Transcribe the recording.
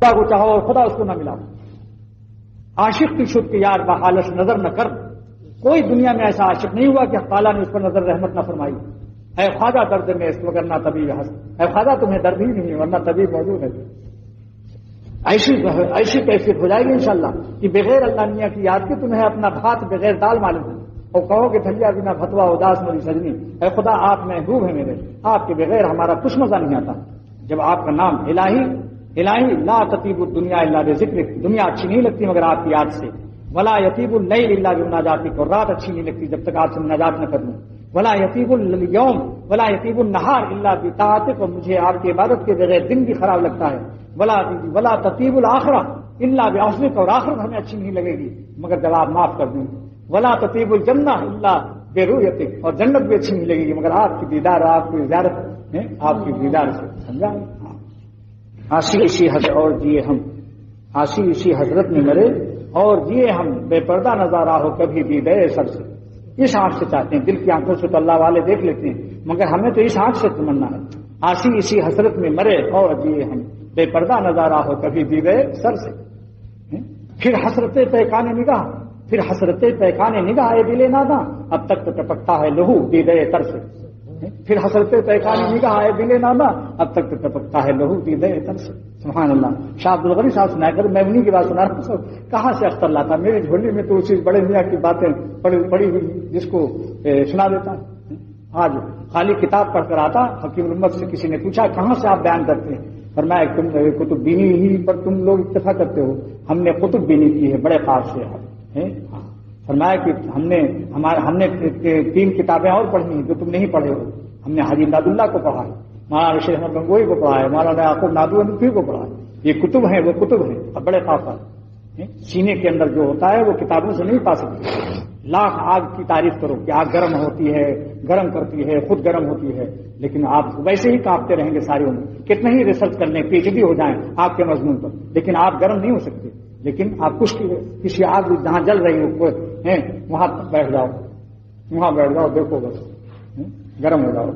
خدا کو چاہو اور خدا اس کو نہ ملاؤ. عاشق کی شد کے یار بحالش نظر نہ کر. کوئی دنیا میں ایسا عاشق نہیں ہوا کہ تعالیٰ نے اس پر نظر رحمت نہ فرمائی. اے خواجہ درد میں اس وغیرہ نہ طبیب ہنس. اے خواجہ تمہیں درد ہی نہیں ورنہ طبیب موجود ہے. ایسی کیفیت ہو جائے گی انشاءاللہ کہ بغیر اللہ میاں کی یاد کے تمہیں اپنا بھات بغیر دال معلوم ہے اور کہو کہ بھیا بنا فتوا اداس میری سجنی. اے خدا آپ محبوب ہیں میرے, آپ کے بغیر ہمارا کچھ مزہ نہیں آتا. جب آپ کا نام الہی لا تطیب الدنیا الا بذکر, دنیا اچھی نہیں لگتی مگر آپ کی یاد سے. ولا یطیب اللیل الا بمناجاتک, اور رات اچھی نہیں لگتی جب تک آپ سے مناجات نہ کروں. ولا یطیب اليوم ولا یطیب النہار الا بطاعتک, اور مجھے آپ کی عبادت کے بغیر دن بھی خراب لگتا ہے. ولا تطیب الآخرہ الا بعفوک, اور آخرت ہمیں اچھی نہیں لگے گی مگر جب آپ معاف کر دیں. ولا تطیب الجنہ الا برؤیتک, اور جنت بھی اچھی نہیں لگے گی مگر آپ کی دیدار, آپ کی زیارت, آپ کی دیدار سے. سمجھا؟ آسی اسی حضرت اور جیے ہم, آسی اسی حضرت میں مرے اور جیے ہم, بے پردہ نظارہ ہو کبھی بھی گئے سر سے. اس آنکھ سے چاہتے ہیں, دل کی آنکھوں سے تو اللہ والے دیکھ لیتے ہیں مگر ہمیں تو اس آنکھ سے تمنا ہے. آسی اسی حسرت میں مرے اور جیے ہم, بے پردہ نظارہ ہو کبھی بھی گئے سر سے. پھر حسرت پیکانے نگاہ, پھر حسرت پیکانے نگاہ اے دل ناداں, اب تک تو ٹپکتا ہے لہو دیدے تر سے. پھر حسرت پیکانے نگاہ اے دل ناداں, اب تک تو ٹپکتا ہے لہو دیدے تر سے. سبحان اللہ. شاہ عبد الغنی صاحب سنا کر میں انہیں کی بات سنا رہا ہوں. کہاں سے اختر لاتا, میری جھولی میں تو اسی بڑے میاں کی باتیں پڑی ہوئی جس کو سنا دیتا. آج خالی کتاب پڑھ کر آتا, حکیم الامت سے کسی نے پوچھا کہاں سے آپ بیان کرتے ہیں, فرمایا تم کتب بینی ہی پر تم لوگ اتفاق کرتے ہو, ہم نے کتب بینی کی ہے بڑے خواب سے. فرمایا کہ ہم نے 3 کتابیں اور پڑھی ہیں جو تم نہیں پڑھے ہو. ہم نے حاجی امداد اللہ کو پڑھا ہے, مولانا رشید احمد گنگوئی کو پڑھا ہے, مولانا یعقوب نادو انفی کو پڑھا ہے. یہ کتب ہیں, وہ کتب ہیں, اب بڑے خواب ہیں. سینے کے اندر جو ہوتا ہے وہ کتابوں سے نہیں پا سکتے. لاکھ آگ کی تعریف کرو کہ آگ گرم ہوتی ہے, گرم کرتی ہے, خود گرم ہوتی ہے, لیکن آپ ویسے ہی کانپتے رہیں گے ساری عمر. کتنے ہی ریسرچ کر لیں, پی ایچ ڈی ہو جائیں آپ کے مضمون پر, لیکن آپ گرم نہیں ہو سکتے. لیکن آپ کسی آگ جہاں جل رہی ہو وہاں بیٹھ جاؤ, دیکھو بس گرم ہو جاؤ.